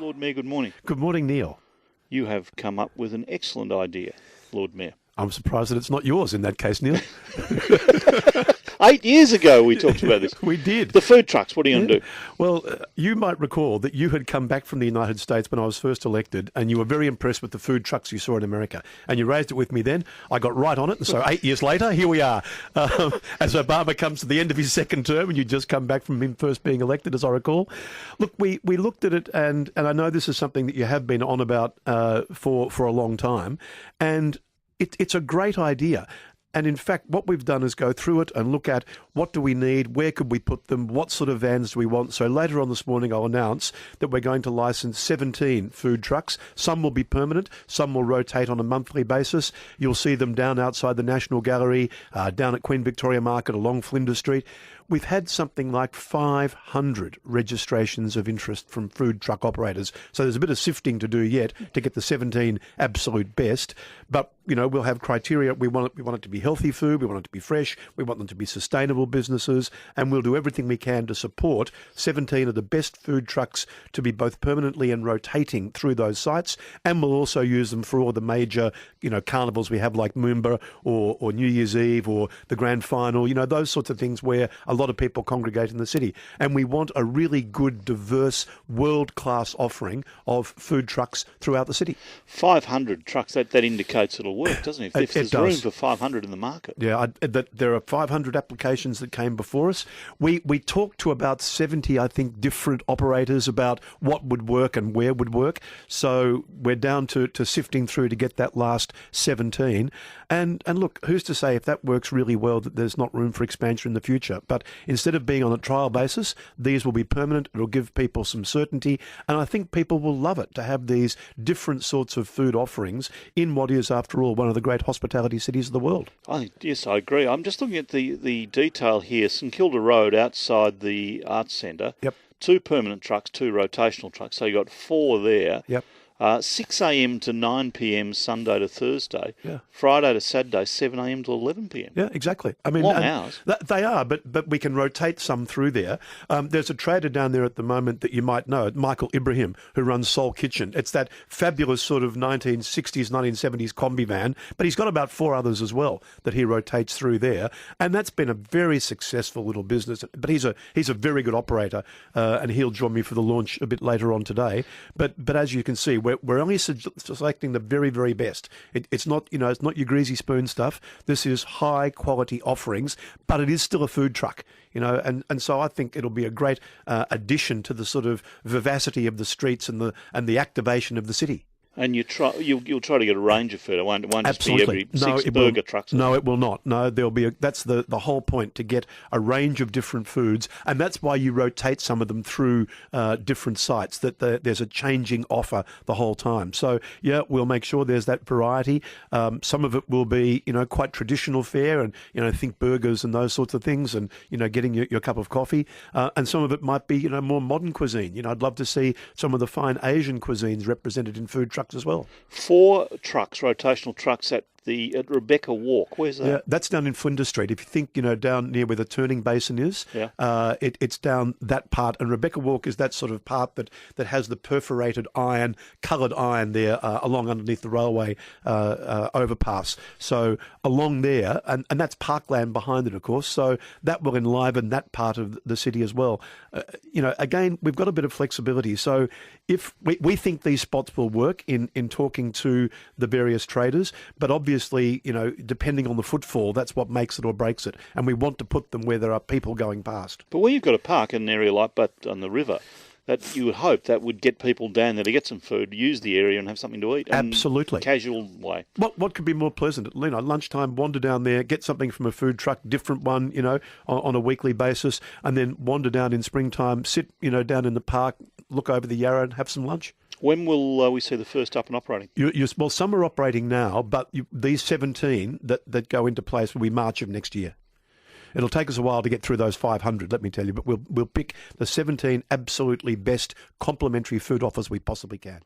Lord Mayor, good morning. Good morning, Neil. You have come up with an excellent idea, Lord Mayor. I'm surprised that it's not yours in that case, Neil. 8 years ago we talked about this. We did. The food trucks, what are you going to do? Well, you might recall that you had come back from the United States when I was first elected, and you were very impressed with the food trucks you saw in America. And you raised it with me then. I got right on it, and so 8 years later, here we are. As Obama comes to the end of his second term, and you just come back from him first being elected, as I recall. Look, we looked at it, and I know this is something that you have been on about for a long time, and it's a great idea. And in fact, what we've done is go through it and look at what do we need, where could we put them, what sort of vans do we want. So later on this morning, I'll announce that we're going to license 17 food trucks. Some will be permanent, some will rotate on a monthly basis. You'll see them down outside the National Gallery, down at Queen Victoria Market along Flinders Street. We've had something like 500 registrations of interest from food truck operators. So there's a bit of sifting to do yet to get the 17 absolute best. But, you know, we'll have criteria. We want it to be healthy food. We want it to be fresh. We want them to be sustainable businesses. And we'll do everything we can to support 17 of the best food trucks to be both permanently and rotating through those sites. And we'll also use them for all the major, you know, carnivals we have like Moomba or New Year's Eve or the Grand Final, you know, those sorts of things where a lot of people congregate in the city. And we want a really good, diverse, world-class offering of food trucks throughout the city. 500 trucks, that indicates it'll work, doesn't it? If there's room for 500 in the market. Yeah, there are 500 applications that came before us. We talked to about 70, I think, different operators about what would work and where would work. So we're down to sifting through to get that last 17. And look, who's to say if that works really well that there's not room for expansion in the future? But instead of being on a trial basis, these will be permanent. It'll give people some certainty. And I think people will love it to have these different sorts of food offerings in what is, after all, one of the great hospitality cities of the world. Yes, I agree. I'm just looking at the detail here. St Kilda Road outside the Arts Centre. Yep. 2 permanent trucks, 2 rotational trucks. So you've got 4 there. Yep. 6 a.m. to 9 p.m. Sunday to Thursday. Yeah. Friday to Saturday, 7 a.m. to 11 p.m. Yeah, exactly. I mean, long hours. They are, but we can rotate some through there. There's a trader down there at the moment that you might know, Michael Ibrahim, who runs Soul Kitchen. It's that fabulous sort of 1960s, 1970s combi van, but he's got about 4 others as well that he rotates through there, and that's been a very successful little business. But he's a very good operator, and he'll join me for the launch a bit later on today. But as you can see, we're only selecting the very, very best. It's not, you know, it's not your greasy spoon stuff. This is high quality offerings, but it is still a food truck, you know, and so I think it'll be a great addition to the sort of vivacity of the streets and the activation of the city. And you'll try to get a range of food. It won't just Absolutely. be every 6 burger trucks. No, it will not. No, there'll be that's the whole point, to get a range of different foods, and that's why you rotate some of them through different sites. That there's a changing offer the whole time. So yeah, we'll make sure there's that variety. Some of it will be, you know, quite traditional fare, and, you know, think burgers and those sorts of things, and, you know, getting your cup of coffee. And some of it might be, you know, more modern cuisine. You know, I'd love to see some of the fine Asian cuisines represented in food trucks as well. 4 trucks, rotational trucks at Rebecca Walk. Where's that? Yeah, that's down in Flinders Street. If you think, you know, down near where the turning basin is, yeah. It's down that part. And Rebecca Walk is that sort of part that has the perforated iron, coloured iron there along underneath the railway overpass. So along there, and that's parkland behind it, of course. So that will enliven that part of the city as well. You know, again, we've got a bit of flexibility. So if we think these spots will work in talking to the various traders, but obviously, you know, depending on the footfall, that's what makes it or breaks it. And we want to put them where there are people going past. But where you've got a park in an area like but on the river, that you would hope that would get people down there to get some food, use the area and have something to eat. Absolutely. Casual way. What could be more pleasant? You know, lunchtime, wander down there, get something from a food truck, different one, you know, on a weekly basis, and then wander down in springtime, sit, you know, down in the park, look over the Yarra and have some lunch. When will we see the first up and operating? Well, some are operating now, but these 17 that go into place will be March of next year. It'll take us a while to get through those 500, let me tell you, but we'll pick the 17 absolutely best complimentary food offers we possibly can.